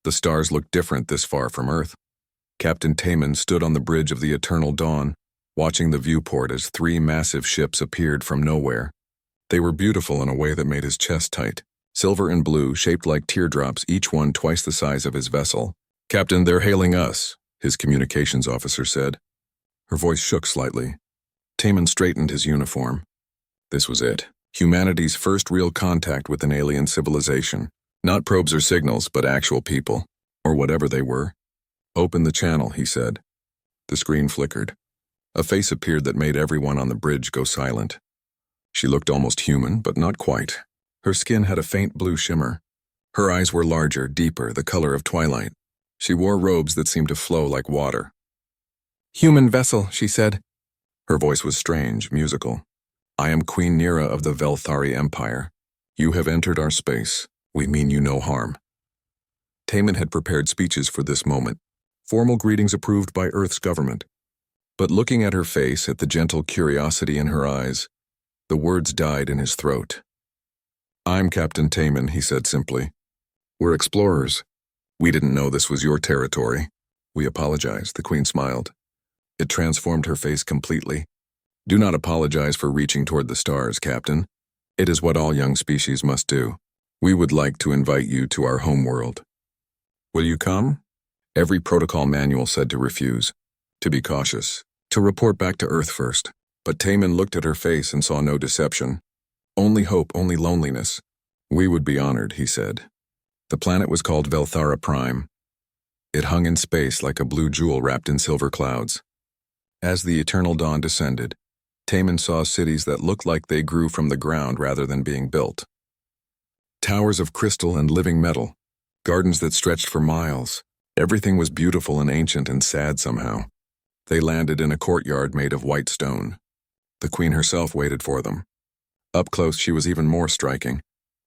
The stars looked different this far from Earth. Captain Taman stood on the bridge of the Eternal Dawn, watching the viewport as 3 massive ships appeared from nowhere. They were beautiful in a way that made his chest tight. Silver and blue, shaped like teardrops, each one twice the size of his vessel. "Captain, they're hailing us," his communications officer said. Her voice shook slightly. Taman straightened his uniform. This was it. Humanity's first real contact with an alien civilization. Not probes or signals, but actual people. Or whatever they were. "Open the channel," he said. The screen flickered. A face appeared that made everyone on the bridge go silent. She looked almost human, but not quite. Her skin had a faint blue shimmer. Her eyes were larger, deeper, the color of twilight. She wore robes that seemed to flow like water. "Human vessel," she said. Her voice was strange, musical. "I am Queen Nira of the Velthari Empire. You have entered our space. We mean you no harm." Taman had prepared speeches for this moment, formal greetings approved by Earth's government. But looking at her face, at the gentle curiosity in her eyes, the words died in his throat. "I'm Captain Taman," he said simply. "We're explorers. We didn't know this was your territory." "We apologize," the Queen smiled. It transformed her face completely. "Do not apologize for reaching toward the stars, Captain. It is what all young species must do. We would like to invite you to our homeworld." "Will you come?" Every protocol manual said to refuse, to be cautious, to report back to Earth first. But Taman looked at her face and saw no deception. Only hope, only loneliness. "We would be honored," he said. The planet was called Velthara Prime. It hung in space like a blue jewel wrapped in silver clouds. As the eternal dawn descended, Taman saw cities that looked like they grew from the ground rather than being built. Towers of crystal and living metal, gardens that stretched for miles. Everything was beautiful and ancient and sad somehow. They landed in a courtyard made of white stone. The Queen herself waited for them. Up close, she was even more striking.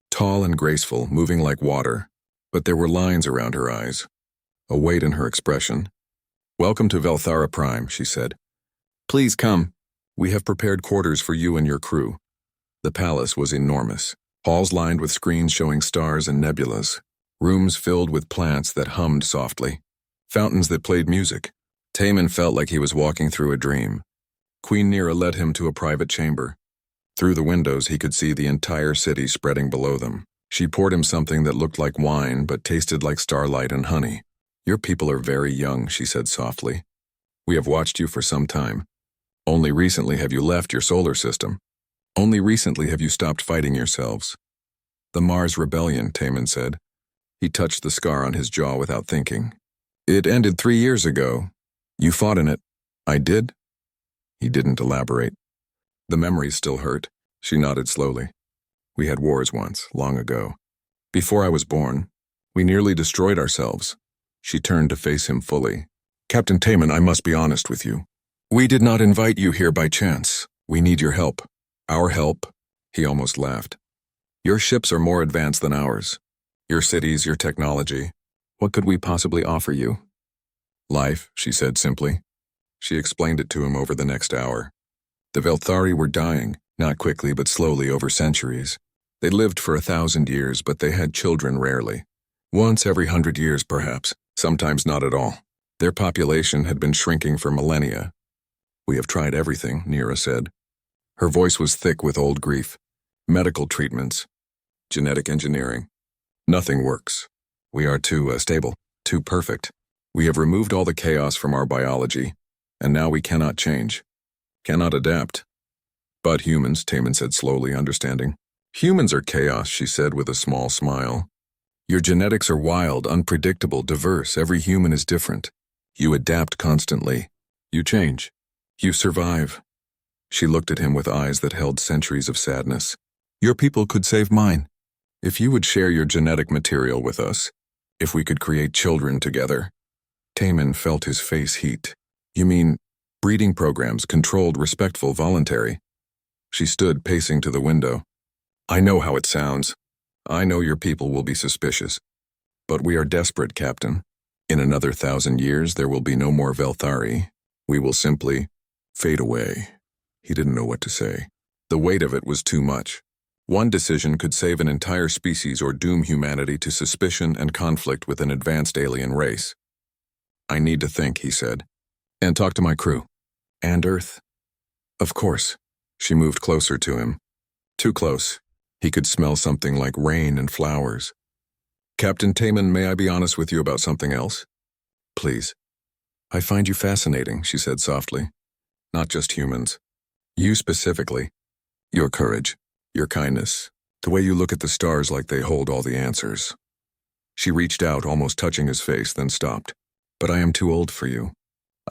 Tall and graceful, moving like water, but there were lines around her eyes, a weight in her expression. "Welcome to Velthara Prime," she said. "Please come. We have prepared quarters for you and your crew." The palace was enormous. Halls lined with screens showing stars and nebulas. Rooms filled with plants that hummed softly. Fountains that played music. Taman felt like he was walking through a dream. Queen Nira led him to a private chamber. Through the windows, he could see the entire city spreading below them. She poured him something that looked like wine but tasted like starlight and honey. "Your people are very young," she said softly. "We have watched you for some time. Only recently have you left your solar system. Only recently have you stopped fighting yourselves." "The Mars Rebellion," Taman said. He touched the scar on his jaw without thinking. "It ended 3 years ago. You fought in it." "I did?" He didn't elaborate. The memories still hurt. She nodded slowly. "We had wars once, long ago. Before I was born. We nearly destroyed ourselves." She turned to face him fully. "Captain Taman, I must be honest with you. We did not invite you here by chance. We need your help." "Our help?" He almost laughed. "Your ships are more advanced than ours. Your cities, your technology. What could we possibly offer you?" "Life," she said simply. She explained it to him over the next hour. The Velthari were dying, not quickly but slowly over centuries. They lived for 1,000 years, but they had children rarely. Once every 100 years, perhaps, sometimes not at all. Their population had been shrinking for millennia. "We have tried everything," Nira said. Her voice was thick with old grief. "Medical treatments, genetic engineering. Nothing works. We are too stable, too perfect. We have removed all the chaos from our biology, and now we cannot change. Cannot adapt." "But humans," Taman said slowly, understanding. "Humans are chaos," she said with a small smile. "Your genetics are wild, unpredictable, diverse. Every human is different. You adapt constantly. You change. You survive." She looked at him with eyes that held centuries of sadness. "Your people could save mine. If you would share your genetic material with us, if we could create children together." Taman felt his face heat. "You mean breeding programs, controlled, respectful, voluntary?" She stood pacing to the window. "I know how it sounds. I know your people will be suspicious. But we are desperate, Captain. In another 1,000 years, there will be no more Velthari. We will simply fade away." He didn't know what to say. The weight of it was too much. One decision could save an entire species or doom humanity to suspicion and conflict with an advanced alien race. I need to think, he said, and talk to my crew. And Earth? Of course. She moved closer to him. Too close. He could smell something like rain and flowers. Captain Taman, may I be honest with you about something else? Please. I find you fascinating, she said softly. Not just humans. You specifically. Your courage, your kindness, the way you look at the stars like they hold all the answers. She reached out, almost touching his face, then stopped. But I am too old for you.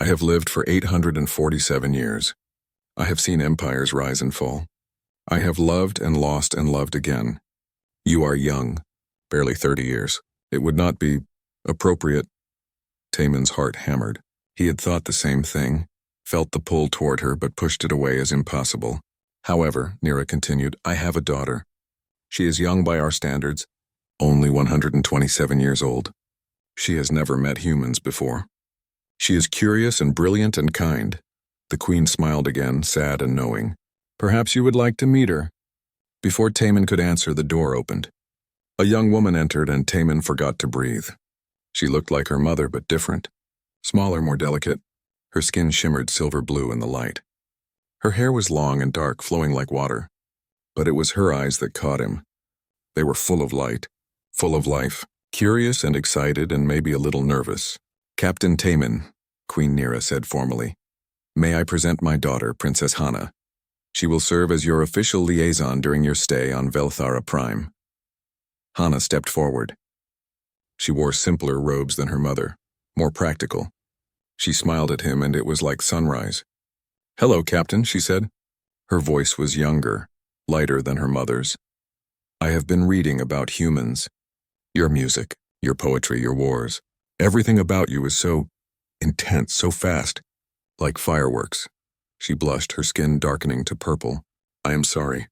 I have lived for 847 years. I have seen empires rise and fall. I have loved and lost and loved again. You are young, barely 30 years. It would not be appropriate. Taman's heart hammered. He had thought the same thing, felt the pull toward her, but pushed it away as impossible. However, Nira continued, I have a daughter. She is young by our standards, only 127 years old. She has never met humans before. She is curious and brilliant and kind. The Queen smiled again, sad and knowing. Perhaps you would like to meet her. Before Taman could answer, the door opened. A young woman entered, and Taman forgot to breathe. She looked like her mother, but different. Smaller, more delicate. Her skin shimmered silver blue in the light. Her hair was long and dark, flowing like water. But it was her eyes that caught him. They were full of light, full of life, curious and excited and maybe a little nervous. Captain Taman, Queen Nira said formally. May I present my daughter, Princess Hana. She will serve as your official liaison during your stay on Velthara Prime. Hana stepped forward. She wore simpler robes than her mother, more practical. She smiled at him, and it was like sunrise. Hello, Captain, she said. Her voice was younger, lighter than her mother's. I have been reading about humans. Your music, your poetry, your wars. Everything about you is so intense, so fast, like fireworks. She blushed, her skin darkening to purple. I am sorry.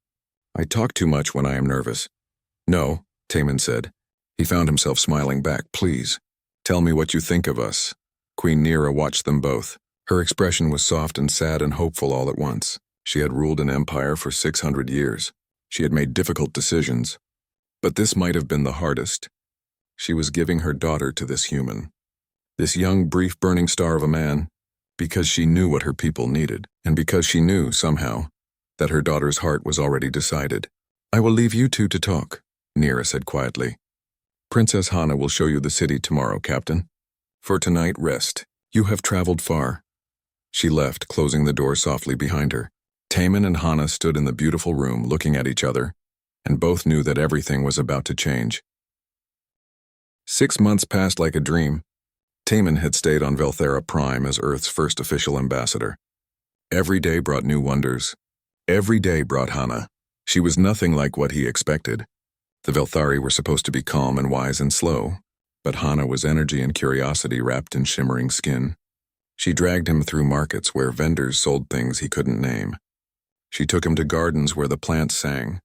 I talk too much when I am nervous. No, Taman said. He found himself smiling back. Please, tell me what you think of us. Queen Nira watched them both. Her expression was soft and sad and hopeful all at once. She had ruled an empire for 600 years. She had made difficult decisions. But this might have been the hardest. She was giving her daughter to this human. This young, brief, burning star of a man, because she knew what her people needed, and because she knew, somehow, that her daughter's heart was already decided. I will leave you two to talk, Nira said quietly. Princess Hana will show you the city tomorrow, Captain. For tonight, rest. You have traveled far. She left, closing the door softly behind her. Taman and Hana stood in the beautiful room, looking at each other, and both knew that everything was about to change. 6 months passed like a dream. Taman had stayed on Velthara Prime as Earth's first official ambassador. Every day brought new wonders. Every day brought Hana. She was nothing like what he expected. The Velthari were supposed to be calm and wise and slow, but Hana was energy and curiosity wrapped in shimmering skin. She dragged him through markets where vendors sold things he couldn't name. She took him to gardens where the plants sang.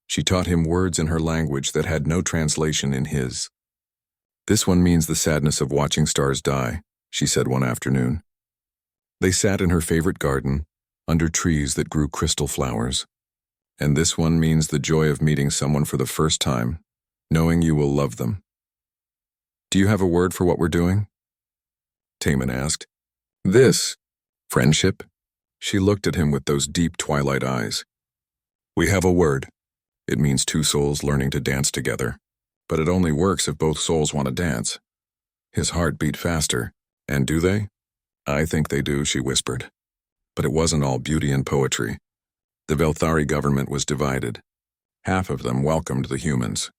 She taught him words in her language that had no translation in his. This one means the sadness of watching stars die, she said one afternoon. They sat in her favorite garden, under trees that grew crystal flowers. And this one means the joy of meeting someone for the first time, knowing you will love them. Do you have a word for what we're doing? Taman asked. This. Friendship? She looked at him with those deep twilight eyes. We have a word. It means two souls learning to dance together. But it only works if both souls want to dance. His heart beat faster. And do they? I think they do, she whispered. But it wasn't all beauty and poetry. The Velthari government was divided. Half of them welcomed the humans.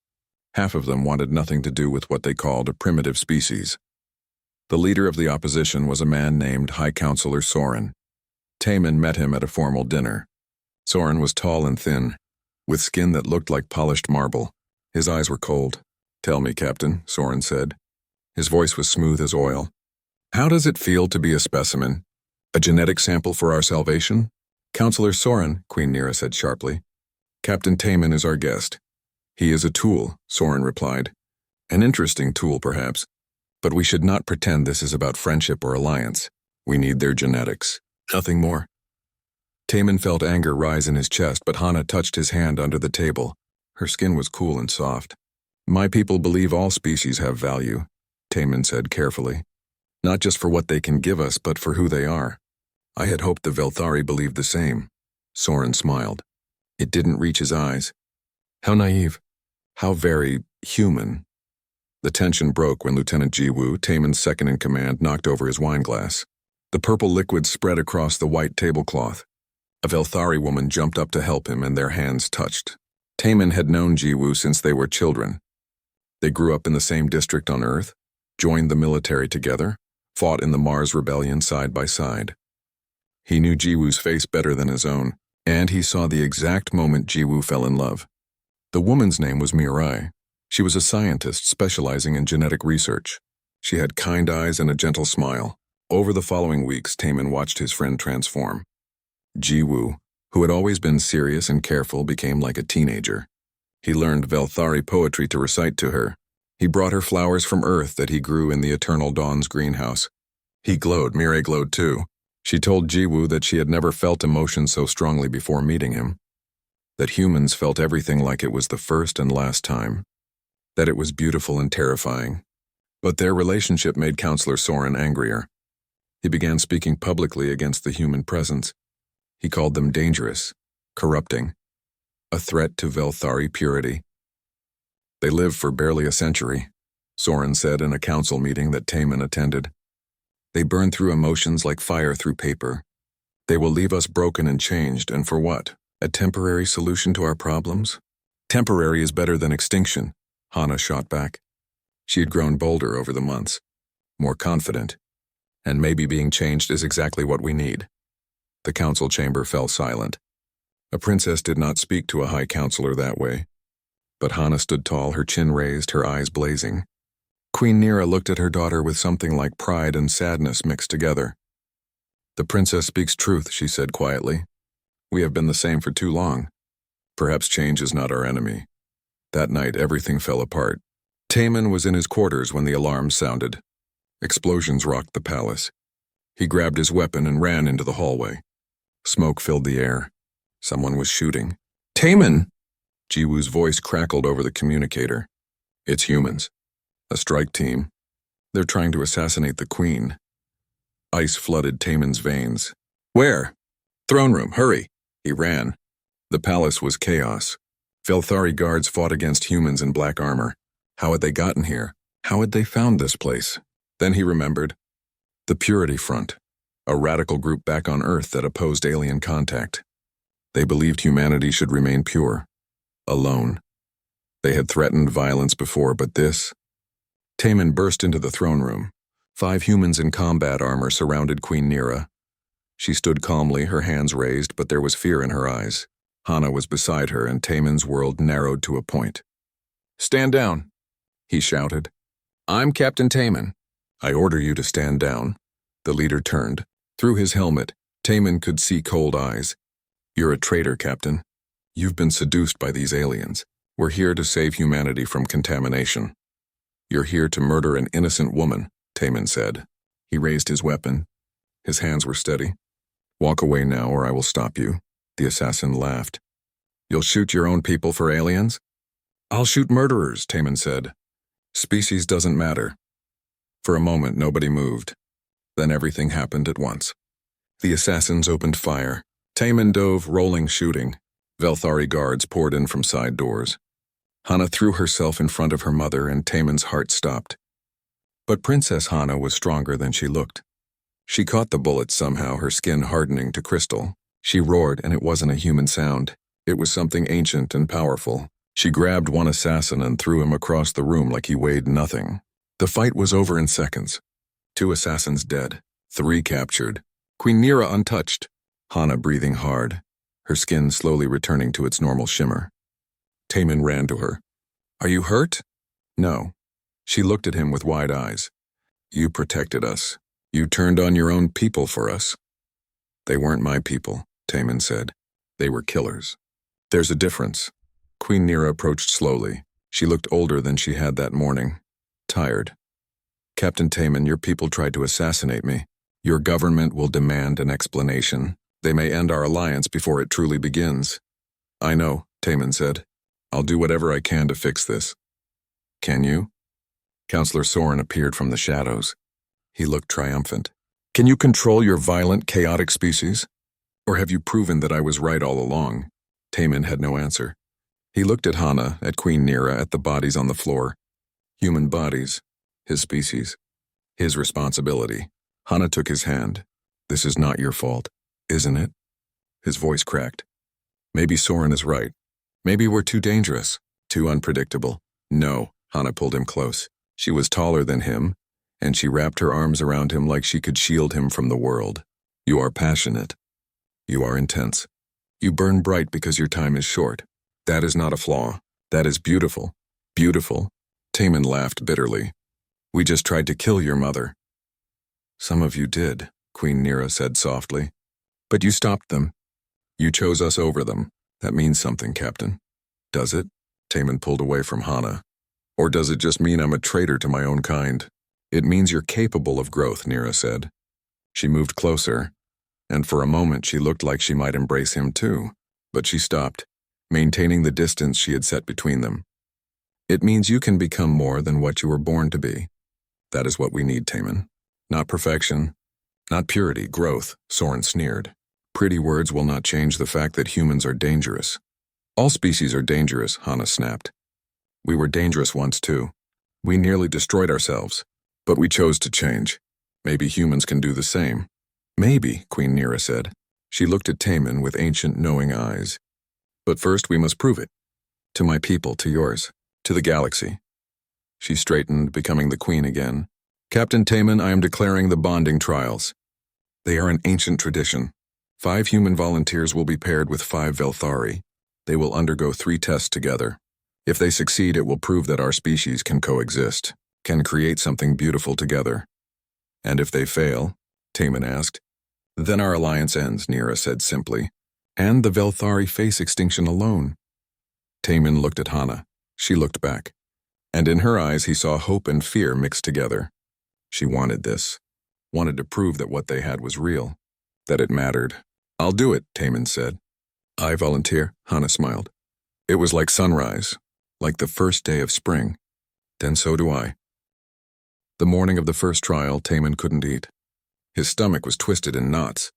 Half of them wanted nothing to do with what they called a primitive species. The leader of the opposition was a man named High Counselor Soren. Taman met him at a formal dinner. Soren was tall and thin, with skin that looked like polished marble. His eyes were cold. Tell me, Captain, Soren said. His voice was smooth as oil. How does it feel to be a specimen? A genetic sample for our salvation? Counselor Soren, Queen Nira said sharply. Captain Taman is our guest. He is a tool, Soren replied. An interesting tool, perhaps. But we should not pretend this is about friendship or alliance. We need their genetics. Nothing more. Taman felt anger rise in his chest, but Hana touched his hand under the table. Her skin was cool and soft. My people believe all species have value, Taman said carefully. Not just for what they can give us, but for who they are. I had hoped the Velthari believed the same. Soren smiled. It didn't reach his eyes. How naive. How very human. The tension broke when Lieutenant Jiwoo, Taman's second-in-command, knocked over his wineglass. The purple liquid spread across the white tablecloth. A Velthari woman jumped up to help him, and their hands touched. Taman had known Jiwoo since they were children. They grew up in the same district on Earth, joined the military together, fought in the Mars Rebellion side by side. He knew Jiwoo's face better than his own, and he saw the exact moment Jiwoo fell in love. The woman's name was Mirai. She was a scientist specializing in genetic research. She had kind eyes and a gentle smile. Over the following weeks, Taman watched his friend transform. Jiwoo, who had always been serious and careful, became like a teenager. He learned Velthari poetry to recite to her. He brought her flowers from Earth that he grew in the Eternal Dawn's greenhouse. He glowed, Mirai glowed too. She told Jiwoo that she had never felt emotion so strongly before meeting him. That humans felt everything like it was the first and last time. That it was beautiful and terrifying. But their relationship made Counselor Soren angrier. He began speaking publicly against the human presence. He called them dangerous, corrupting, a threat to Velthari purity. They lived for barely a century, Soren said in a council meeting that Taman attended. They burn through emotions like fire through paper. They will leave us broken and changed, and for what? A temporary solution to our problems? Temporary is better than extinction, Hana shot back. She had grown bolder over the months, more confident, and maybe being changed is exactly what we need. The council chamber fell silent. A princess did not speak to a high counselor that way. But Hana stood tall, her chin raised, her eyes blazing. Queen Nira looked at her daughter with something like pride and sadness mixed together. The princess speaks truth, she said quietly. We have been the same for too long. Perhaps change is not our enemy. That night, everything fell apart. Taman was in his quarters when the alarm sounded. Explosions rocked the palace. He grabbed his weapon and ran into the hallway. Smoke filled the air. Someone was shooting. Taman! Jiwoo's voice crackled over the communicator. It's humans. A strike team. They're trying to assassinate the queen. Ice flooded Taman's veins. Where? Throne room, hurry! He ran. The palace was chaos. Velthari guards fought against humans in black armor. How had they gotten here? How had they found this place? Then he remembered. The Purity Front, a radical group back on Earth that opposed alien contact. They believed humanity should remain pure, alone. They had threatened violence before, but this... Taman burst into the throne room. 5 humans in combat armor surrounded Queen Nira. She stood calmly, her hands raised, but there was fear in her eyes. Hana was beside her, and Taman's world narrowed to a point. Stand down, he shouted. I'm Captain Taman. I order you to stand down. The leader turned. Through his helmet, Taman could see cold eyes. You're a traitor, Captain. You've been seduced by these aliens. We're here to save humanity from contamination. You're here to murder an innocent woman, Taman said. He raised his weapon. His hands were steady. Walk away now or I will stop you. The assassin laughed. You'll shoot your own people for aliens? I'll shoot murderers, Taman said. Species doesn't matter. For a moment, nobody moved. Then everything happened at once. The assassins opened fire. Taman dove, rolling, shooting. Velthari guards poured in from side doors. Hana threw herself in front of her mother, and Taman's heart stopped. But Princess Hana was stronger than she looked. She caught the bullet somehow, her skin hardening to crystal. She roared, and it wasn't a human sound. It was something ancient and powerful. She grabbed one assassin and threw him across the room like he weighed nothing. The fight was over in seconds. 2 assassins dead, 3 captured. Queen Nira untouched. Hana breathing hard, her skin slowly returning to its normal shimmer. Taman ran to her. Are you hurt? No. She looked at him with wide eyes. You protected us. You turned on your own people for us. They weren't my people, Taman said. They were killers. There's a difference. Queen Nira approached slowly. She looked older than she had that morning. Tired. Captain Taman, your people tried to assassinate me. Your government will demand an explanation. They may end our alliance before it truly begins. I know, Taman said. I'll do whatever I can to fix this. Can you? Counselor Soren appeared from the shadows. He looked triumphant. Can you control your violent, chaotic species? Or have you proven that I was right all along? Taman had no answer. He looked at Hana, at Queen Nira, at the bodies on the floor. Human bodies. His species. His responsibility. Hana took his hand. This is not your fault, isn't it? His voice cracked. Maybe Soren is right. Maybe we're too dangerous, too unpredictable. No, Hana pulled him close. She was taller than him, and she wrapped her arms around him like she could shield him from the world. You are passionate. You are intense. You burn bright because your time is short. That is not a flaw. That is beautiful. Beautiful. Taman laughed bitterly. We just tried to kill your mother. Some of you did, Queen Nira said softly. But you stopped them. You chose us over them. That means something, Captain. Does it? Taman pulled away from Hana. Or does it just mean I'm a traitor to my own kind? It means you're capable of growth, Nira said. She moved closer, and for a moment she looked like she might embrace him too, but she stopped, maintaining the distance she had set between them. It means you can become more than what you were born to be. That is what we need, Taman. Not perfection, not purity, growth, Soren sneered. Pretty words will not change the fact that humans are dangerous. All species are dangerous, Hana snapped. We were dangerous once too. We nearly destroyed ourselves, but we chose to change. Maybe humans can do the same. Maybe, Queen Nira said. She looked at Taman with ancient knowing eyes. But first we must prove it. To my people, to yours, to the galaxy. She straightened, becoming the queen again. Captain Taman, I am declaring the bonding trials. They are an ancient tradition. 5 human volunteers will be paired with 5 Velthari. They will undergo 3 tests together. If they succeed, it will prove that our species can coexist, can create something beautiful together. And if they fail, Taman asked, then our alliance ends, Nira said simply, and the Velthari face extinction alone. Taman looked at Hana. She looked back, and in her eyes he saw hope and fear mixed together. She wanted this, wanted to prove that what they had was real, that it mattered. I'll do it, Taman said. I volunteer, Hana smiled. It was like sunrise, like the first day of spring. Then so do I. The morning of the first trial, Taman couldn't eat. His stomach was twisted in knots.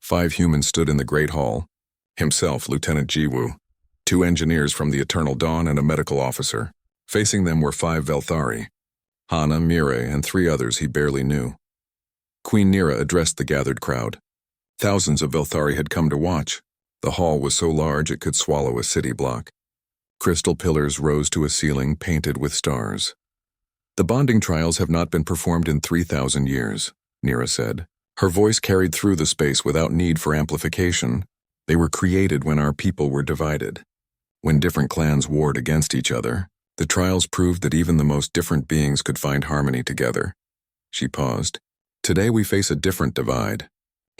5 humans stood in the Great Hall. Himself, Lieutenant Jiwoo, 2 engineers from the Eternal Dawn and a medical officer. Facing them were 5 Velthari, Hana, Mireille, and 3 others he barely knew. Queen Nira addressed the gathered crowd. Thousands of Velthari had come to watch. The hall was so large it could swallow a city block. Crystal pillars rose to a ceiling painted with stars. The bonding trials have not been performed in 3,000 years, Nira said. Her voice carried through the space without need for amplification. They were created when our people were divided. When different clans warred against each other, the trials proved that even the most different beings could find harmony together. She paused. Today we face a different divide.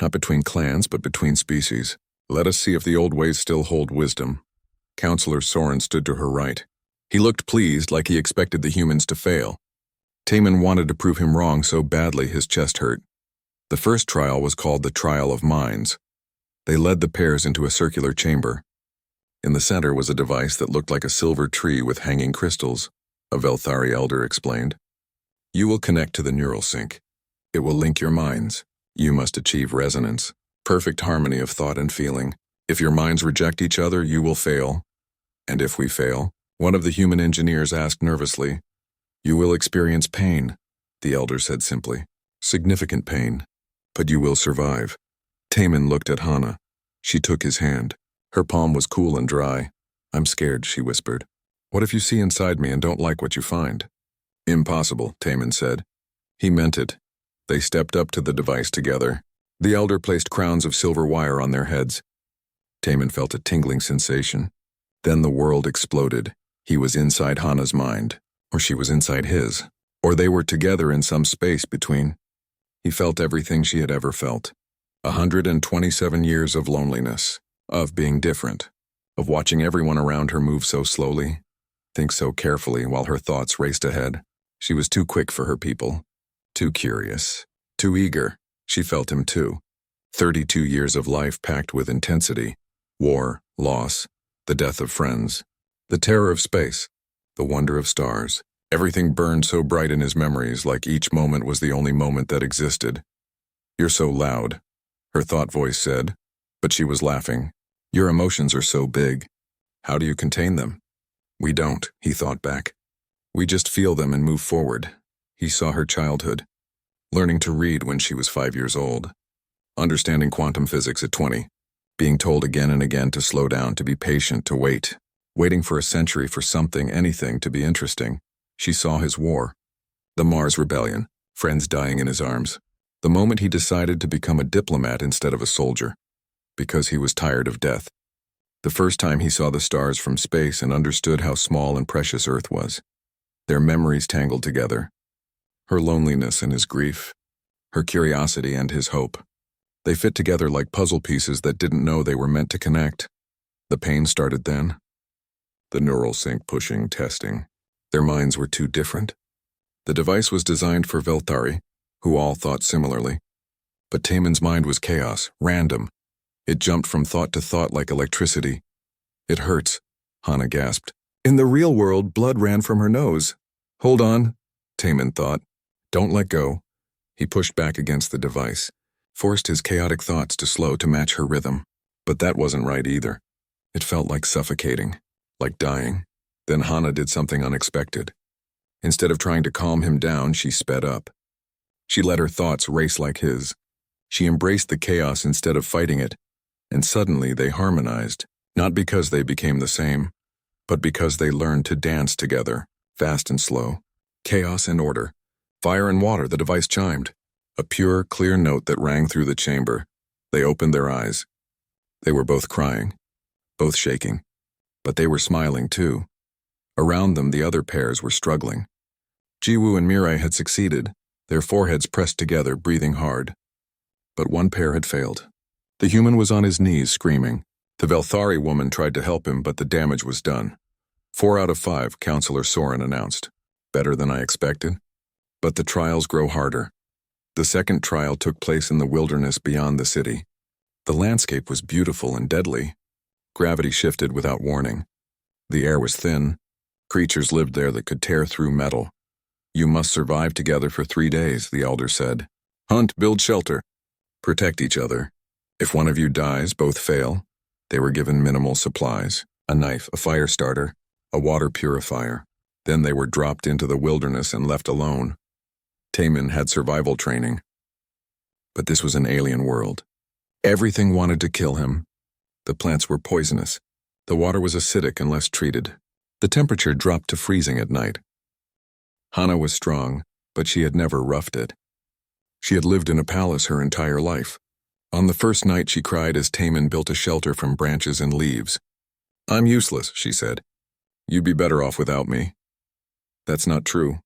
Not between clans, but between species. Let us see if the old ways still hold wisdom. Counselor Soren stood to her right. He looked pleased, like he expected the humans to fail. Taman wanted to prove him wrong so badly his chest hurt. The first trial was called the Trial of Minds. They led the pairs into a circular chamber. In the center was a device that looked like a silver tree with hanging crystals, a Velthari elder explained. You will connect to the neural sync. It will link your minds. You must achieve resonance, perfect harmony of thought and feeling. If your minds reject each other, you will fail. And if we fail, one of the human engineers asked nervously, you will experience pain, the elder said simply. Significant pain. But you will survive. Taman looked at Hana. She took his hand. Her palm was cool and dry. I'm scared, she whispered. What if you see inside me and don't like what you find? Impossible, Taman said. He meant it. They stepped up to the device together. The elder placed crowns of silver wire on their heads. Taman felt a tingling sensation. Then the world exploded. He was inside Hana's mind, or she was inside his, or they were together in some space between. He felt everything she had ever felt. 127 years of loneliness, of being different, of watching everyone around her move so slowly, think so carefully while her thoughts raced ahead. She was too quick for her people, too curious, too eager. She felt him too. 32 years of life packed with intensity, war, loss, the death of friends, the terror of space, the wonder of stars. Everything burned so bright in his memories, like each moment was the only moment that existed. "You're so loud," her thought voice said, but she was laughing. "Your emotions are so big. How do you contain them?" "We don't," he thought back. "We just feel them and move forward." He saw her childhood, learning to read when she was 5 years old, understanding quantum physics at 20, being told again and again to slow down, to be patient, to wait, waiting for a century for something, anything, to be interesting. She saw his war, the Mars Rebellion, friends dying in his arms, the moment he decided to become a diplomat instead of a soldier, because he was tired of death. The first time he saw the stars from space and understood how small and precious Earth was. Their memories tangled together. Her loneliness and his grief, her curiosity and his hope. They fit together like puzzle pieces that didn't know they were meant to connect. The pain started then. The neural sync pushing, testing. Their minds were too different. The device was designed for Velthari, who all thought similarly. But Taemin's mind was chaos, random. It jumped from thought to thought like electricity. "It hurts," Hana gasped. In the real world, blood ran from her nose. "Hold on," Taemin thought. "Don't let go." He pushed back against the device, forced his chaotic thoughts to slow to match her rhythm. But that wasn't right either. It felt like suffocating, like dying. Then Hana did something unexpected. Instead of trying to calm him down, she sped up. She let her thoughts race like his. She embraced the chaos instead of fighting it, and suddenly they harmonized, not because they became the same, but because they learned to dance together, fast and slow. Chaos and order. Fire and water, the device chimed. A pure, clear note that rang through the chamber. They opened their eyes. They were both crying, both shaking, but they were smiling too. Around them, the other pairs were struggling. Jiwoo and Mirai had succeeded, their foreheads pressed together, breathing hard. But one pair had failed. The human was on his knees, screaming. The Velthari woman tried to help him, but the damage was done. 4 out of 5, Counselor Soren announced. Better than I expected. But the trials grow harder. The second trial took place in the wilderness beyond the city. The landscape was beautiful and deadly. Gravity shifted without warning. The air was thin. Creatures lived there that could tear through metal. "You must survive together for 3 days, the elder said. "Hunt, build shelter. Protect each other. If one of you dies, both fail." They were given minimal supplies, a knife, a fire starter, a water purifier. Then they were dropped into the wilderness and left alone. Taemin had survival training. But this was an alien world. Everything wanted to kill him. The plants were poisonous. The water was acidic unless treated. The temperature dropped to freezing at night. Hana was strong, but she had never roughed it. She had lived in a palace her entire life. On the first night, she cried as Taemin built a shelter from branches and leaves. "I'm useless," she said. "You'd be better off without me." "That's not true."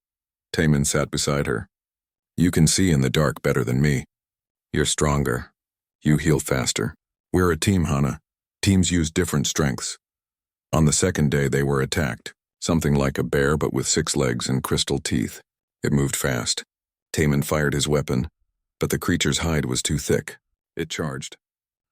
Taemin sat beside her. "You can see in the dark better than me. You're stronger. You heal faster. We're a team, Hana. Teams use different strengths." On the second day, they were attacked. Something like a bear, but with 6 legs and crystal teeth. It moved fast. Taemin fired his weapon, but the creature's hide was too thick. It charged.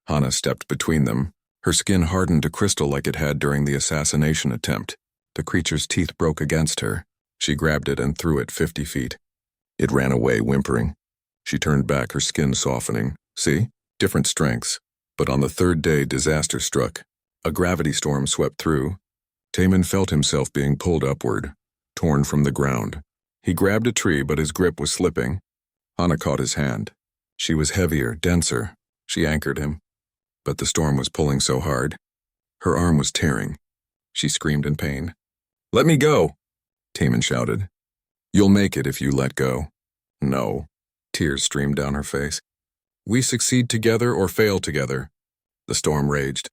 Hana stepped between them. Her skin hardened to crystal like it had during the assassination attempt. The creature's teeth broke against her. She grabbed it and threw it 50 feet. It ran away, whimpering. She turned back, her skin softening. See? Different strengths. But on the third day, disaster struck. A gravity storm swept through. Taemin felt himself being pulled upward, torn from the ground. He grabbed a tree, but his grip was slipping. Hana caught his hand. She was heavier, denser. She anchored him. But the storm was pulling so hard. Her arm was tearing. She screamed in pain. "Let me go!" Taemin shouted. "You'll make it if you let go." "No." Tears streamed down her face. "We succeed together or fail together." The storm raged.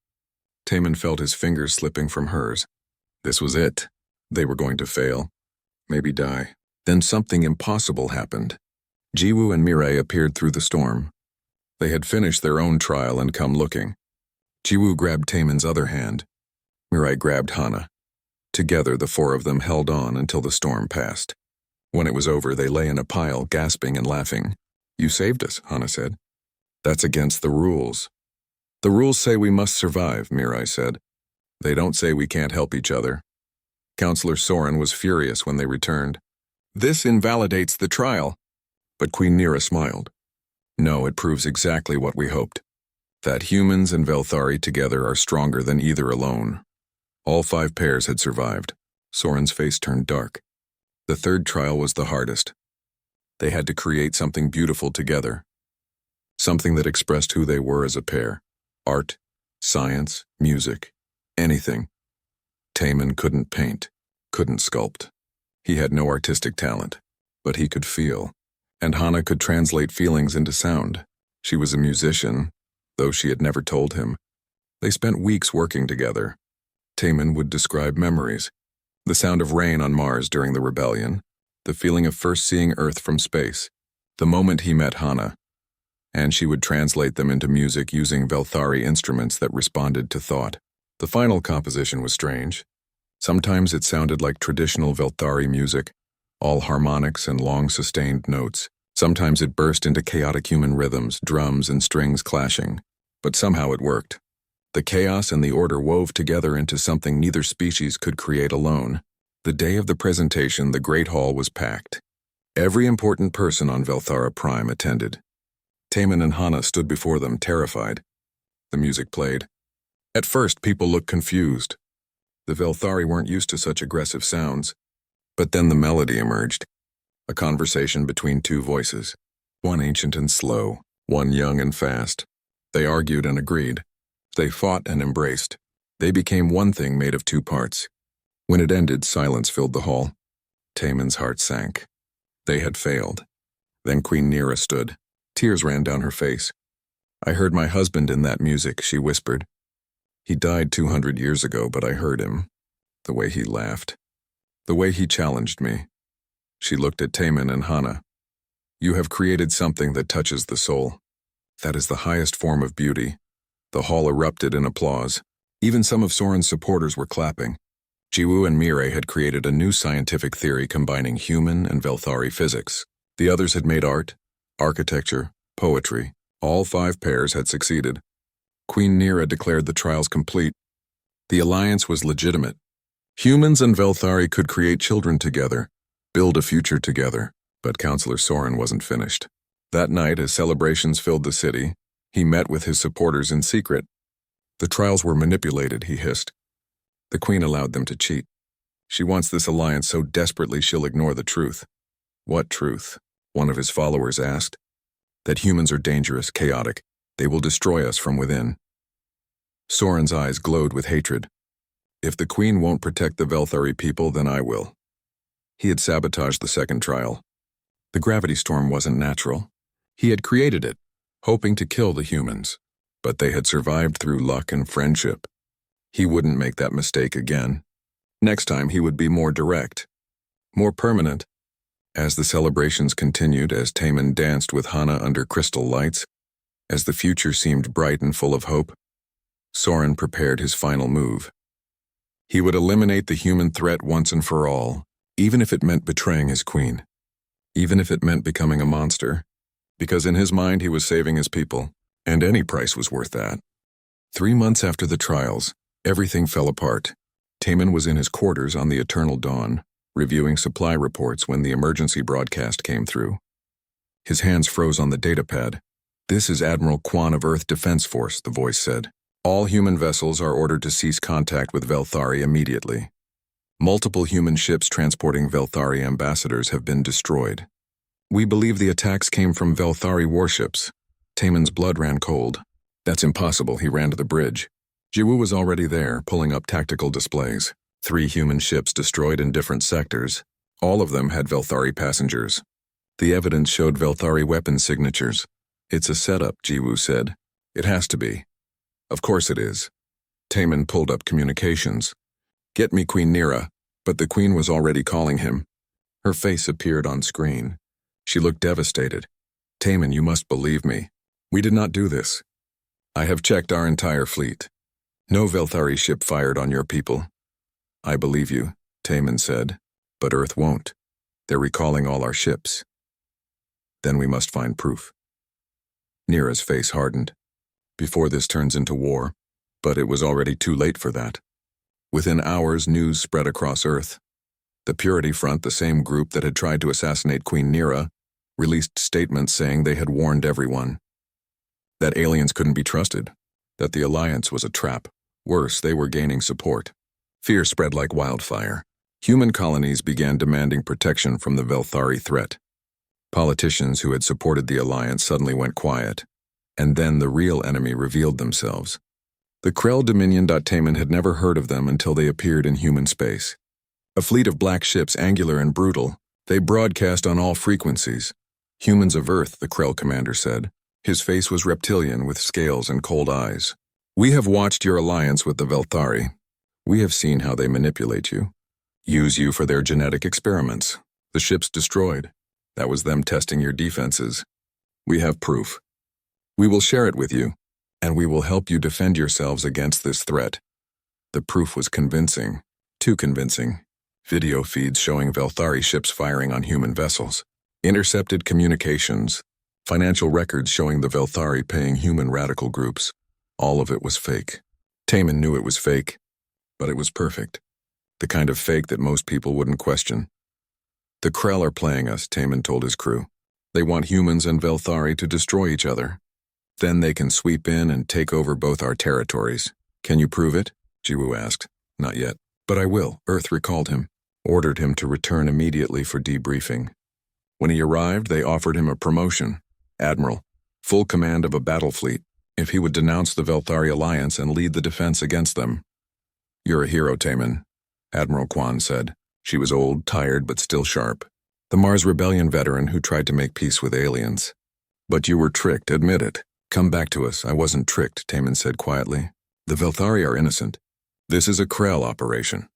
Taemin felt his fingers slipping from hers. This was it. They were going to fail. Maybe die. Then something impossible happened. Jiwoo and Mirai appeared through the storm. They had finished their own trial and come looking. Jiwoo grabbed Taemin's other hand. Mirai grabbed Hana. Together, the 4 of them held on until the storm passed. When it was over, they lay in a pile, gasping and laughing. "You saved us," Hana said. That's against the rules. The rules say we must survive, Mirai said. They don't say we can't help each other. Counselor Soren was furious when they returned. This invalidates the trial. But Queen Nira smiled. No, it proves exactly what we hoped. That humans and Velthari together are stronger than either alone. All 5 pairs had survived. Soren's face turned dark. The third trial was the hardest. They had to create something beautiful together. Something that expressed who they were as a pair. Art, science, music, anything. Taemin couldn't paint, couldn't sculpt. He had no artistic talent, but he could feel. And Hana could translate feelings into sound. She was a musician, though she had never told him. They spent weeks working together. Taemin would describe memories. The sound of rain on Mars during the rebellion, the feeling of first seeing Earth from space, the moment he met Hana. And she would translate them into music using Velthari instruments that responded to thought. The final composition was strange. Sometimes it sounded like traditional Velthari music, all harmonics and long sustained notes. Sometimes it burst into chaotic human rhythms, drums and strings clashing. But somehow it worked. The chaos and the order wove together into something neither species could create alone. The day of the presentation, the Great Hall was packed. Every important person on Velthara Prime attended. Taemin and Hana stood before them, terrified. The music played. At first, people looked confused. The Velthari weren't used to such aggressive sounds. But then the melody emerged. A conversation between 2 voices. One ancient and slow, one young and fast. They argued and agreed. They fought and embraced. They became one thing made of 2 parts. When it ended, silence filled the hall. Taemin's heart sank. They had failed. Then Queen Nira stood. Tears ran down her face. I heard my husband in that music, she whispered. He died 200 years ago, but I heard him. The way he laughed. The way he challenged me. She looked at Taemin and Hana. You have created something that touches the soul. That is the highest form of beauty. The hall erupted in applause. Even some of Soren's supporters were clapping. Jiwoo and Mirai had created a new scientific theory combining human and Velthari physics. The others had made art, architecture, poetry. All 5 pairs had succeeded. Queen Nira declared the trials complete. The alliance was legitimate. Humans and Velthari could create children together, build a future together. But Counselor Soren wasn't finished. That night, as celebrations filled the city, he met with his supporters in secret. The trials were manipulated, he hissed. The Queen allowed them to cheat. She wants this alliance so desperately she'll ignore the truth. What truth? One of his followers asked. That humans are dangerous, chaotic. They will destroy us from within. Soren's eyes glowed with hatred. If the Queen won't protect the Velthari people, then I will. He had sabotaged the second trial. The gravity storm wasn't natural. He had created it, hoping to kill the humans. But they had survived through luck and friendship. He wouldn't make that mistake again. Next time he would be more direct, more permanent. As the celebrations continued, as Taemin danced with Hana under crystal lights, as the future seemed bright and full of hope, Soren prepared his final move. He would eliminate the human threat once and for all, even if it meant betraying his queen, even if it meant becoming a monster, because in his mind he was saving his people, and any price was worth that. 3 months after the trials, everything fell apart. Taemin was in his quarters on the Eternal Dawn, reviewing supply reports when the emergency broadcast came through. His hands froze on the datapad. This is Admiral Kwan of Earth Defense Force, the voice said. All human vessels are ordered to cease contact with Velthari immediately. Multiple human ships transporting Velthari ambassadors have been destroyed. We believe the attacks came from Velthari warships. Taemin's blood ran cold. That's impossible, he ran to the bridge. Jiwoo was already there, pulling up tactical displays. 3 human ships destroyed in different sectors. All of them had Velthari passengers. The evidence showed Velthari weapon signatures. It's a setup, Jiwoo said. It has to be. Of course it is. Taemin pulled up communications. Get me Queen Nira, but the Queen was already calling him. Her face appeared on screen. She looked devastated. Taemin, you must believe me. We did not do this. I have checked our entire fleet. No Velthari ship fired on your people. I believe you, Taemin said, but Earth won't. They're recalling all our ships. Then we must find proof. Nira's face hardened. Before this turns into war, but it was already too late for that. Within hours, news spread across Earth. The Purity Front, the same group that had tried to assassinate Queen Nira, released statements saying they had warned everyone. That aliens couldn't be trusted, that the Alliance was a trap. Worse, they were gaining support. Fear spread like wildfire. Human colonies began demanding protection from the Velthari threat. Politicians who had supported the Alliance suddenly went quiet, and then the real enemy revealed themselves. The Krell Dominion. Taman had never heard of them until they appeared in human space. A fleet of black ships, angular and brutal, they broadcast on all frequencies. Humans of Earth, the Krell commander said. His face was reptilian with scales and cold eyes. We have watched your alliance with the Velthari. We have seen how they manipulate you. Use you for their genetic experiments. The ships destroyed. That was them testing your defenses. We have proof. We will share it with you, and we will help you defend yourselves against this threat. The proof was convincing. Too convincing. Video feeds showing Velthari ships firing on human vessels. Intercepted communications. Financial records showing the Velthari paying human radical groups. All of it was fake. Taman knew it was fake, but it was perfect. The kind of fake that most people wouldn't question. The Krell are playing us, Taman told his crew. They want humans and Velthari to destroy each other. Then they can sweep in and take over both our territories. Can you prove it? Jiwoo asked. Not yet, but I will. Earth recalled him, ordered him to return immediately for debriefing. When he arrived, they offered him a promotion. Admiral, full command of a battle fleet, if he would denounce the Velthari Alliance and lead the defense against them. You're a hero, Taman, Admiral Kwan said. She was old, tired, but still sharp. The Mars Rebellion veteran who tried to make peace with aliens. But you were tricked, admit it. Come back to us. I wasn't tricked, Taman said quietly. The Velthari are innocent. This is a Krell operation.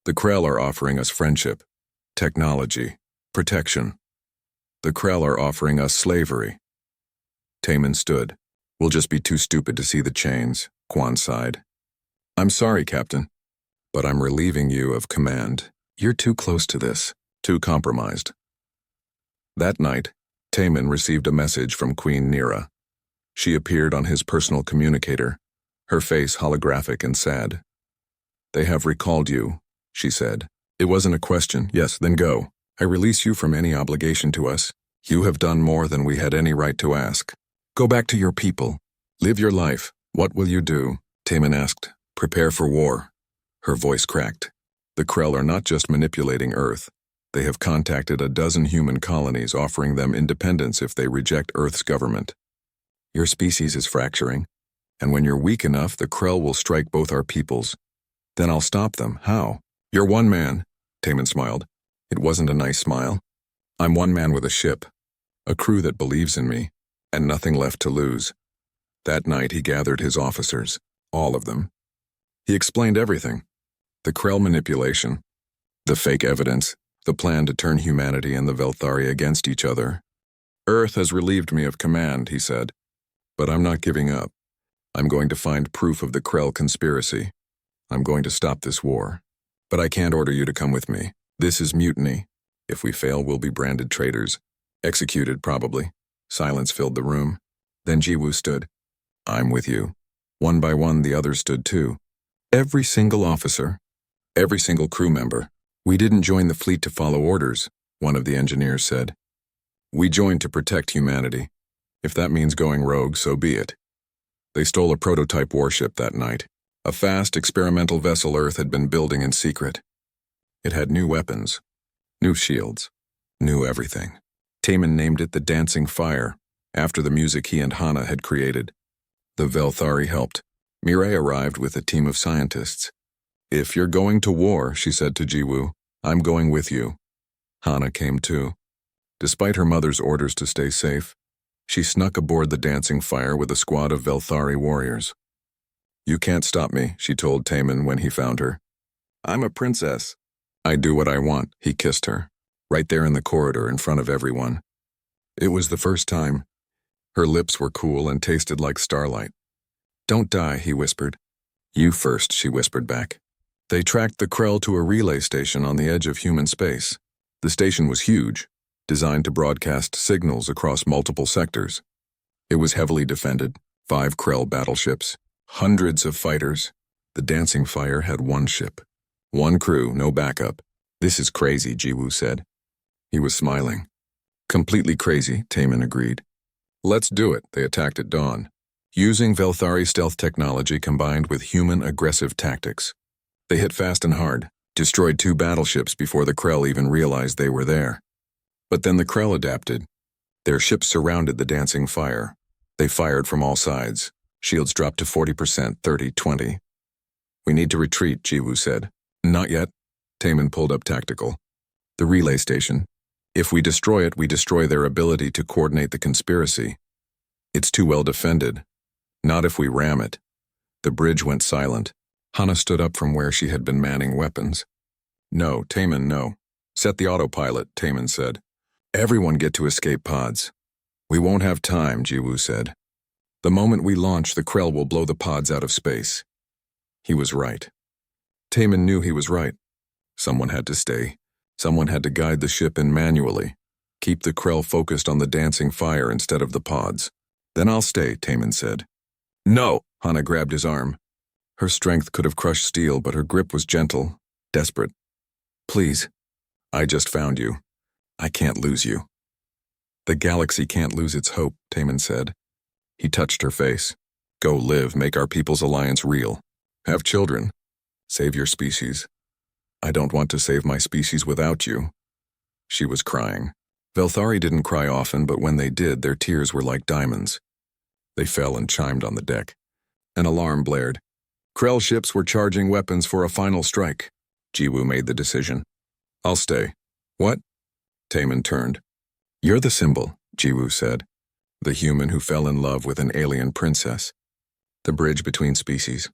The Krell are offering us friendship, technology, protection. The Krell are offering us slavery. Taman stood. We'll just be too stupid to see the chains, Kwan sighed. I'm sorry, Captain, but I'm relieving you of command. You're too close to this, too compromised. That night, Taman received a message from Queen Nira. She appeared on his personal communicator, her face holographic and sad. They have recalled you, she said. It wasn't a question. Yes, then go. I release you from any obligation to us. You have done more than we had any right to ask. Go back to your people. Live your life. What will you do? Taman asked. Prepare for war. Her voice cracked. The Krell are not just manipulating Earth. They have contacted a dozen human colonies offering them independence if they reject Earth's government. Your species is fracturing, and when you're weak enough, the Krell will strike both our peoples. Then I'll stop them. How? You're one man, Taman smiled. It wasn't a nice smile. I'm one man with a ship, a crew that believes in me, and nothing left to lose. That night he gathered his officers, all of them. He explained everything. The Krell manipulation, the fake evidence, the plan to turn humanity and the Velthari against each other. Earth has relieved me of command, he said. But I'm not giving up. I'm going to find proof of the Krell conspiracy. I'm going to stop this war. But I can't order you to come with me. This is mutiny. If we fail, we'll be branded traitors. Executed, probably. Silence filled the room. Then Jiwoo stood. I'm with you. One by one, the others stood too. Every single officer. Every single crew member. We didn't join the fleet to follow orders, one of the engineers said. We joined to protect humanity. If that means going rogue, so be it. They stole a prototype warship that night. A fast, experimental vessel Earth had been building in secret. It had new weapons, new shields, new everything. Taman named it the Dancing Fire, after the music he and Hana had created. The Velthari helped. Mireille arrived with a team of scientists. If you're going to war, she said to Jiwoo, I'm going with you. Hana came too. Despite her mother's orders to stay safe, she snuck aboard the Dancing Fire with a squad of Velthari warriors. You can't stop me, she told Taman when he found her. I'm a princess. I do what I want, he kissed her, right there in the corridor in front of everyone. It was the first time. Her lips were cool and tasted like starlight. Don't die, he whispered. You first, she whispered back. They tracked the Krell to a relay station on the edge of human space. The station was huge, designed to broadcast signals across multiple sectors. It was heavily defended, 5 Krell battleships, hundreds of fighters. The dancing fire had 1 ship. 1 crew, no backup. This is crazy, Jiwoo said. He was smiling. Completely crazy, Taemin agreed. Let's do it, they attacked at dawn, using Velthari stealth technology combined with human aggressive tactics. They hit fast and hard, destroyed 2 battleships before the Krell even realized they were there. But then the Krell adapted. Their ships surrounded the dancing fire. They fired from all sides. Shields dropped to 40%, 30-20. We need to retreat, Jiwoo said. Not yet. Taemin pulled up tactical. The relay station. If we destroy it, we destroy their ability to coordinate the conspiracy. It's too well defended. Not if we ram it. The bridge went silent. Hana stood up from where she had been manning weapons. No, Taemin, no. Set the autopilot, Taemin said. Everyone get to escape pods. We won't have time, Jiwoo said. The moment we launch, the Krell will blow the pods out of space. He was right. Taemin knew he was right. Someone had to stay. Someone had to guide the ship in manually. Keep the Krell focused on the dancing fire instead of the pods. Then I'll stay, Taemin said. No! Hana grabbed his arm. Her strength could have crushed steel, but her grip was gentle, desperate. Please. I just found you. I can't lose you. The galaxy can't lose its hope, Taemin said. He touched her face. Go live, make our people's alliance real. Have children. Save your species. I don't want to save my species without you. She was crying. Velthari didn't cry often, but when they did, their tears were like diamonds. They fell and chimed on the deck. An alarm blared. Krell ships were charging weapons for a final strike. Jiwoo made the decision. I'll stay. What? Taemin turned. You're the symbol, Jiwoo said. The human who fell in love with an alien princess. The bridge between species.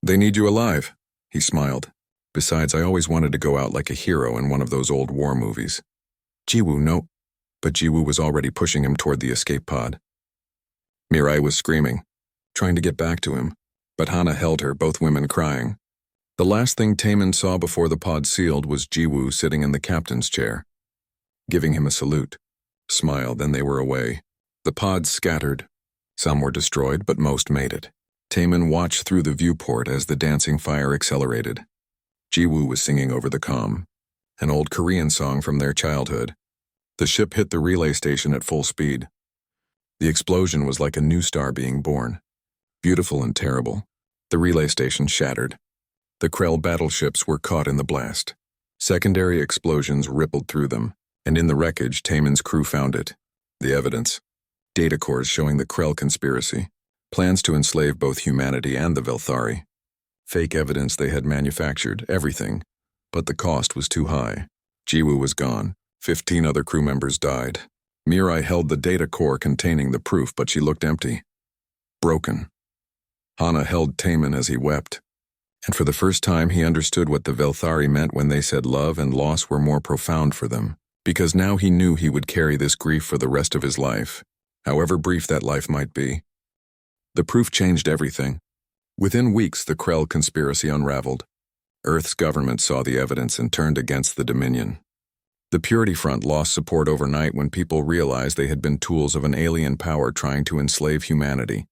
They need you alive, he smiled. Besides, I always wanted to go out like a hero in one of those old war movies. Jiwoo, no. But Jiwoo was already pushing him toward the escape pod. Mirai was screaming, trying to get back to him, but Hana held her, both women crying. The last thing Taemin saw before the pod sealed was Jiwoo sitting in the captain's chair, giving him a salute. Smiled, then they were away. The pods scattered. Some were destroyed, but most made it. Taemin watched through the viewport as the dancing fire accelerated. Jiwoo was singing over the comm, an old Korean song from their childhood. The ship hit the relay station at full speed. The explosion was like a new star being born. Beautiful and terrible. The relay station shattered. The Krell battleships were caught in the blast. Secondary explosions rippled through them, and in the wreckage, Taemin's crew found it. The evidence. Data cores showing the Krell conspiracy. Plans to enslave both humanity and the Velthari. Fake evidence they had manufactured, everything. But the cost was too high. Jiwoo was gone. 15 other crew members died. Mirai held the data core containing the proof, but she looked empty. Broken. Hana held Taemin as he wept. And for the first time he understood what the Velthari meant when they said love and loss were more profound for them. Because now he knew he would carry this grief for the rest of his life, however brief that life might be. The proof changed everything. Within weeks, the Krell conspiracy unraveled. Earth's government saw the evidence and turned against the Dominion. The Purity Front lost support overnight when people realized they had been tools of an alien power trying to enslave humanity.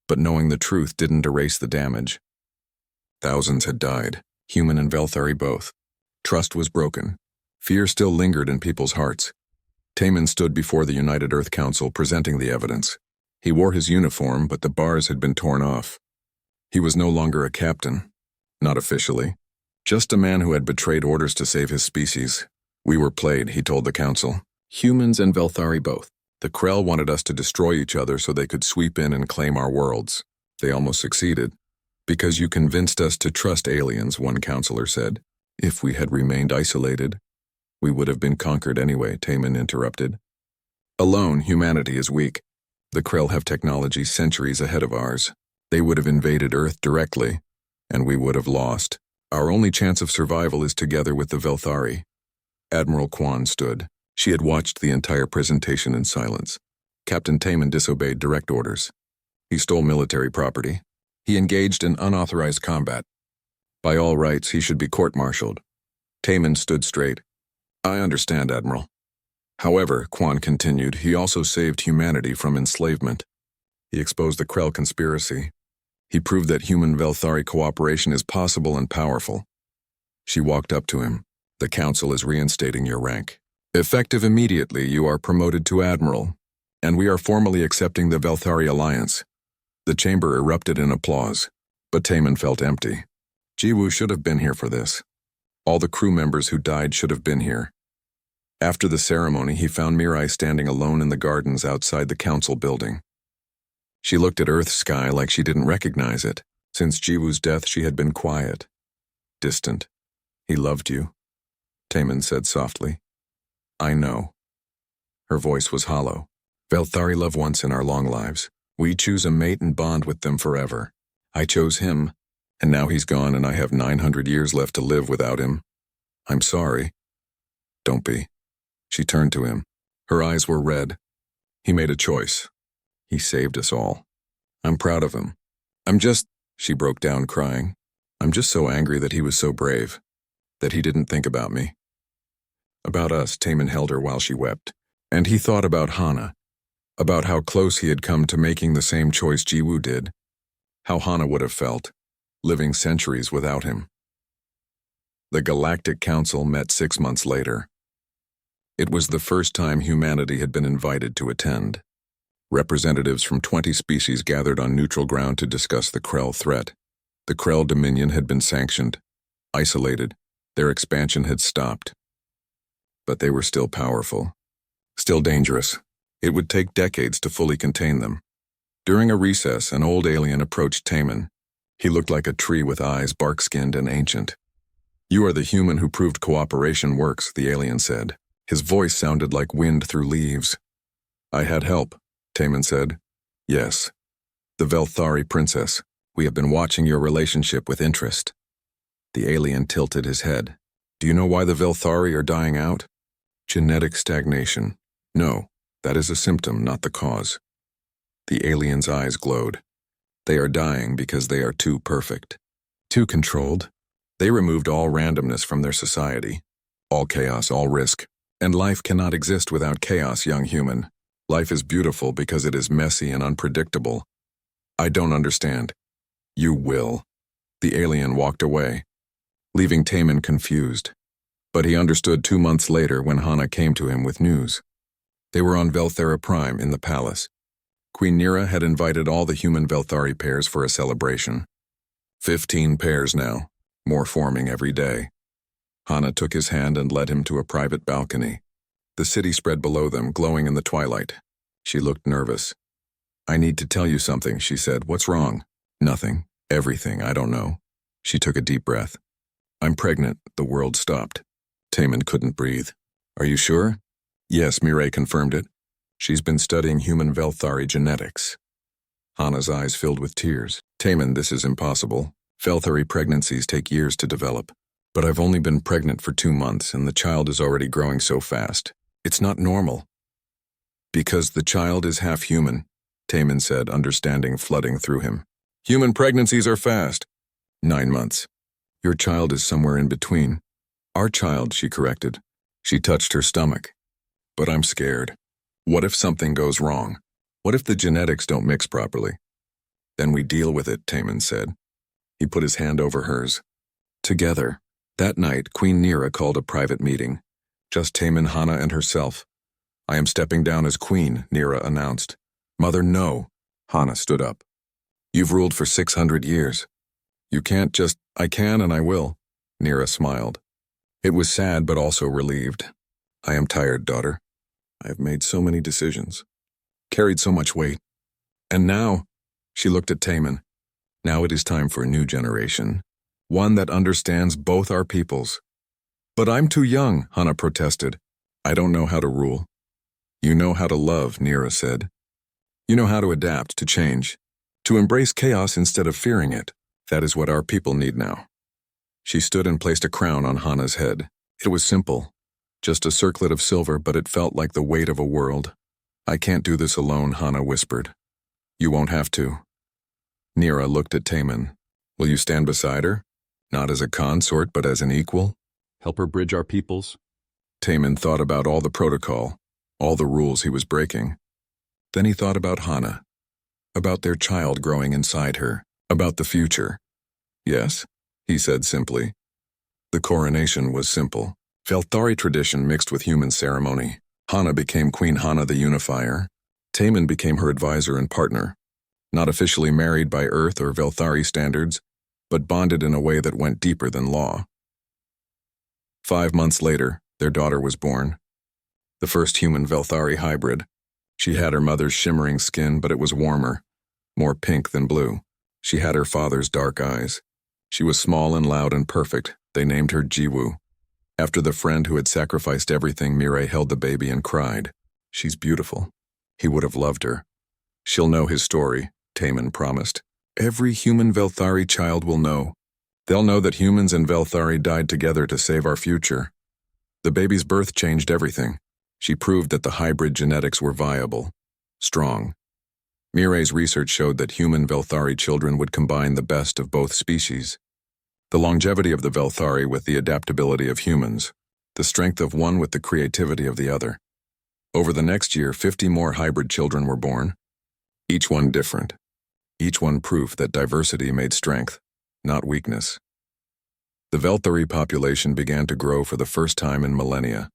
But knowing the truth didn't erase the damage. Thousands had died, human and Velthari both. Trust was broken. Fear still lingered in people's hearts. Taemin stood before the United Earth Council presenting the evidence. He wore his uniform, but the bars had been torn off. He was no longer a captain. Not officially. Just a man who had betrayed orders to save his species. We were played, he told the council. Humans and Velthari both. The Krell wanted us to destroy each other so they could sweep in and claim our worlds. They almost succeeded. Because you convinced us to trust aliens, one counselor said. If we had remained isolated, we would have been conquered anyway, Taemin interrupted. Alone, humanity is weak. The Krell have technology centuries ahead of ours. They would have invaded Earth directly, and we would have lost. Our only chance of survival is together with the Velthari. Admiral Kwan stood. She had watched the entire presentation in silence. Captain Taemin disobeyed direct orders. He stole military property. He engaged in unauthorized combat. By all rights, he should be court-martialed. Taemin stood straight. I understand, Admiral. However, Quan continued, he also saved humanity from enslavement. He exposed the Krell conspiracy. He proved that human-Velthari cooperation is possible and powerful. She walked up to him. The council is reinstating your rank. Effective immediately, you are promoted to admiral, and we are formally accepting the Velthari alliance. The chamber erupted in applause, but Taman felt empty. Jiwoo should have been here for this. All the crew members who died should have been here. After the ceremony, he found Mirai standing alone in the gardens outside the council building. She looked at Earth's sky like she didn't recognize it. Since Jiwoo's death, she had been quiet, distant. He loved you, Taman said softly. I know. Her voice was hollow. Velthari love once in our long lives. We choose a mate and bond with them forever. I chose him, and now he's gone and I have 900 years left to live without him. I'm sorry. Don't be. She turned to him. Her eyes were red. He made a choice. He saved us all. I'm proud of him. She broke down crying. I'm just so angry that he was so brave, that he didn't think about me. About us, Taman held her while she wept, and he thought about Hana, about how close he had come to making the same choice Jiwoo did, how Hana would have felt, living centuries without him. The Galactic Council met 6 months later. It was the first time humanity had been invited to attend. Representatives from 20 species gathered on neutral ground to discuss the Krell threat. The Krell Dominion had been sanctioned, isolated, their expansion had stopped. But they were still powerful, still dangerous. It would take decades to fully contain them. During a recess, an old alien approached Taman. He looked like a tree with eyes, bark-skinned and ancient. You are the human who proved cooperation works, the alien said. His voice sounded like wind through leaves. I had help, Taman said. Yes. The Velthari princess. We have been watching your relationship with interest. The alien tilted his head. Do you know why the Velthari are dying out? Genetic stagnation. No, that is a symptom, not the cause. The alien's eyes glowed. They are dying because they are too perfect. Too controlled. They removed all randomness from their society. All chaos, all risk. And life cannot exist without chaos, young human. Life is beautiful because it is messy and unpredictable. I don't understand. You will. The alien walked away, leaving Taman confused. But he understood 2 months later when Hana came to him with news. They were on Velthara Prime in the palace. Queen Nira had invited all the human Velthari pairs for a celebration. 15 pairs now, more forming every day. Hana took his hand and led him to a private balcony. The city spread below them, glowing in the twilight. She looked nervous. I need to tell you something, she said. What's wrong? Nothing. Everything. I don't know. She took a deep breath. I'm pregnant. The world stopped. Taman couldn't breathe. Are you sure? Yes, Mirai confirmed it. She's been studying human Velthari genetics. Hana's eyes filled with tears. Taman, this is impossible. Velthari pregnancies take years to develop. But I've only been pregnant for 2 months and the child is already growing so fast. It's not normal. Because the child is half human, Taman said, understanding flooding through him. Human pregnancies are fast. 9 months. Your child is somewhere in between. Our child, she corrected. She touched her stomach. But I'm scared. What if something goes wrong? What if the genetics don't mix properly? Then we deal with it, Taman said. He put his hand over hers. Together. That night, Queen Nira called a private meeting. Just Taman, Hana, and herself. I am stepping down as queen, Nira announced. Mother, no. Hana stood up. You've ruled for 600 years. You can't just, I can and I will. Nira smiled. It was sad but also relieved. I am tired, daughter. I have made so many decisions. Carried so much weight. And now, she looked at Taman. Now it is time for a new generation. One that understands both our peoples. But I'm too young, Hana protested. I don't know how to rule. You know how to love, Nira said. You know how to adapt, to change, to embrace chaos instead of fearing it. That is what our people need now. She stood and placed a crown on Hana's head. It was simple, just a circlet of silver, but it felt like the weight of a world. I can't do this alone, Hana whispered. You won't have to. Nira looked at Taman. Will you stand beside her? Not as a consort, but as an equal? Help her bridge our peoples? Taman thought about all the protocol. all the rules he was breaking. Then he thought about Hana, about their child growing inside her, about the future. Yes, he said simply. The coronation was simple. Velthari tradition mixed with human ceremony. Hana became Queen Hana the Unifier. Taman became her advisor and partner. Not officially married by Earth or Velthari standards, but bonded in a way that went deeper than law. 5 months later, their daughter was born. The first human Velthari hybrid. She had her mother's shimmering skin, but it was warmer, more pink than blue. She had her father's dark eyes. She was small and loud and perfect. They named her Jiwoo. After the friend who had sacrificed everything, Mirai held the baby and cried. She's beautiful. He would have loved her. She'll know his story, Taman promised. Every human Velthari child will know. They'll know that humans and Velthari died together to save our future. The baby's birth changed everything. She proved that the hybrid genetics were viable, strong. Mirai's research showed that human Velthari children would combine the best of both species. The longevity of the Velthari with the adaptability of humans, the strength of one with the creativity of the other. Over the next year, 50 more hybrid children were born, each one different, each one proof that diversity made strength, not weakness. The Velthari population began to grow for the first time in millennia.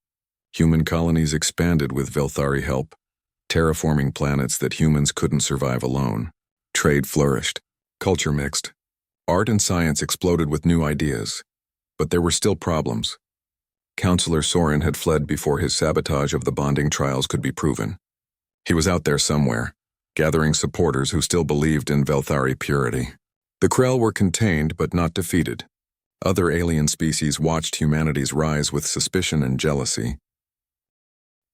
Human colonies expanded with Velthari help, terraforming planets that humans couldn't survive alone. Trade flourished, culture mixed. Art and science exploded with new ideas, but there were still problems. Counselor Soren had fled before his sabotage of the bonding trials could be proven. He was out there somewhere, gathering supporters who still believed in Velthari purity. The Krell were contained but not defeated. Other alien species watched humanity's rise with suspicion and jealousy.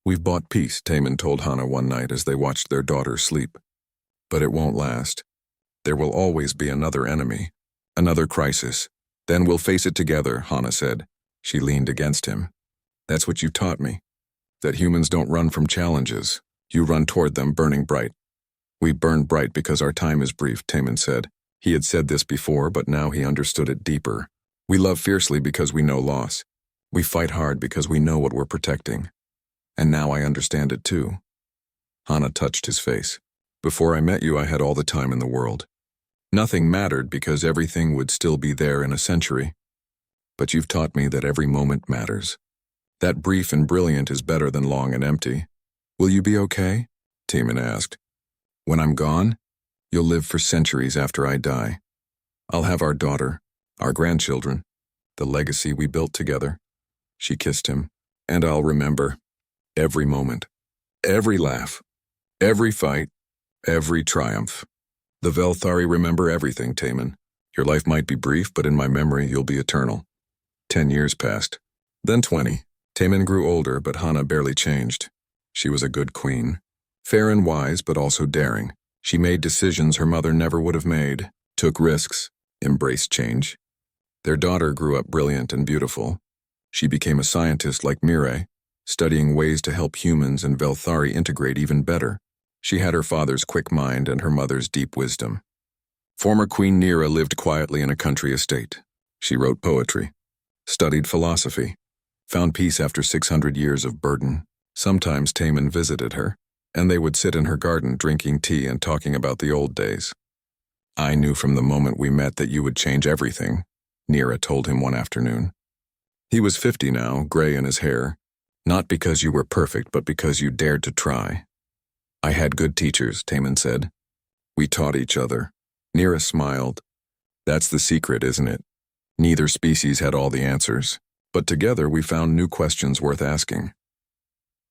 We've bought peace, Taman told Hana one night as they watched their daughter sleep. But it won't last. There will always be another enemy. Another crisis. Then we'll face it together, Hana said. She leaned against him. That's what you taught me. That humans don't run from challenges. You run toward them burning bright. We burn bright because our time is brief, Taman said. He had said this before, but now he understood it deeper. We love fiercely because we know loss. We fight hard because we know what we're protecting. And now I understand it too. Hana touched his face. Before I met you, I had all the time in the world. Nothing mattered because everything would still be there in a century. But you've taught me that every moment matters. That brief and brilliant is better than long and empty. Will you be okay? Taman asked. When I'm gone, you'll live for centuries after I die. I'll have our daughter, our grandchildren, the legacy we built together. She kissed him. And I'll remember every moment, every laugh, every fight, every triumph. The Velthari remember everything, Taman. Your life might be brief, but in my memory you'll be eternal. 10 years passed. Then 20. Taman grew older, but Hana barely changed. She was a good queen. Fair and wise, but also daring. She made decisions her mother never would have made, took risks, embraced change. Their daughter grew up brilliant and beautiful. She became a scientist like Mirai, studying ways to help humans and Velthari integrate even better. She had her father's quick mind and her mother's deep wisdom. Former Queen Nira lived quietly in a country estate. She wrote poetry, studied philosophy, found peace after 600 years of burden. Sometimes Taman visited her, and they would sit in her garden drinking tea and talking about the old days. I knew from the moment we met that you would change everything, Nira told him one afternoon. He was 50 now, gray in his hair, not because you were perfect, but because you dared to try. I had good teachers, Taman said. We taught each other. Nira smiled. That's the secret, isn't it? Neither species had all the answers, but together we found new questions worth asking.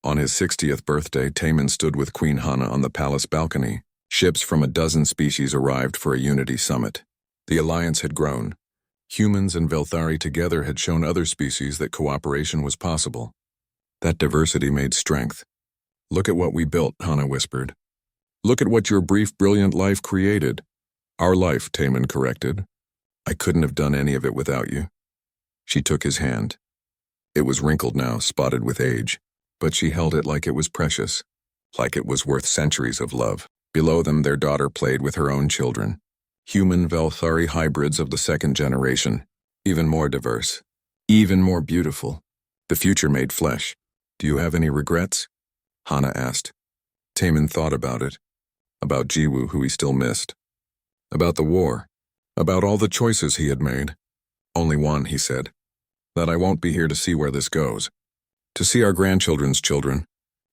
On his 60th birthday, Taman stood with Queen Hana on the palace balcony. Ships from a dozen species arrived for a unity summit. The alliance had grown. Humans and Velthari together had shown other species that cooperation was possible. That diversity made strength. Look at what we built, Hana whispered. Look at what your brief, brilliant life created. Our life, Taman corrected. I couldn't have done any of it without you. She took his hand. It was wrinkled now, spotted with age, but she held it like it was precious, like it was worth centuries of love. Below them, their daughter played with her own children. Human Velthari hybrids of the second generation, even more diverse, even more beautiful. The future made flesh. Do you have any regrets? Hana asked. Taemin thought about it. About Jiwoo, who he still missed. About the war. About all the choices he had made. Only one, he said. That I won't be here to see where this goes. To see our grandchildren's children.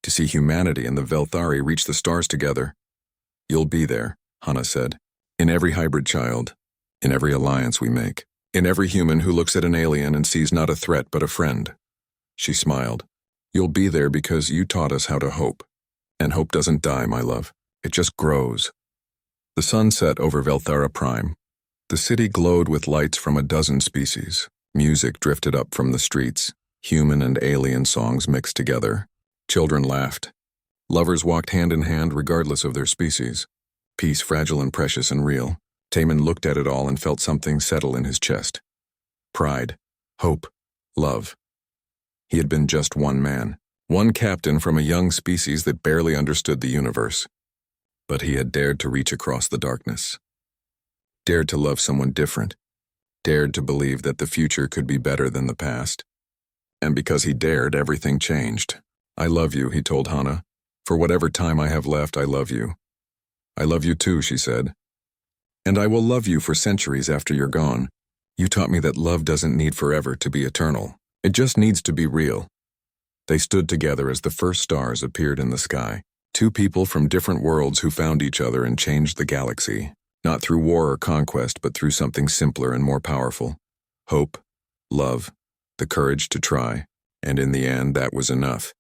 To see humanity and the Velthari reach the stars together. You'll be there, Hana said. In every hybrid child. In every alliance we make. In every human who looks at an alien and sees not a threat but a friend. She smiled. You'll be there because you taught us how to hope. And hope doesn't die, my love. It just grows. The sun set over Velthara Prime. The city glowed with lights from a dozen species. Music drifted up from the streets. Human and alien songs mixed together. Children laughed. Lovers walked hand in hand regardless of their species. Peace fragile and precious and real. Taemin looked at it all and felt something settle in his chest. Pride. Hope. Love. He had been just one man. One captain from a young species that barely understood the universe. But he had dared to reach across the darkness. Dared to love someone different. Dared to believe that the future could be better than the past. And because he dared, everything changed. I love you, he told Hana. For whatever time I have left, I love you. I love you too, she said. And I will love you for centuries after you're gone. You taught me that love doesn't need forever to be eternal. It just needs to be real. They stood together as the first stars appeared in the sky. Two people from different worlds who found each other and changed the galaxy. Not through war or conquest, but through something simpler and more powerful. Hope, love, the courage to try. And in the end, that was enough.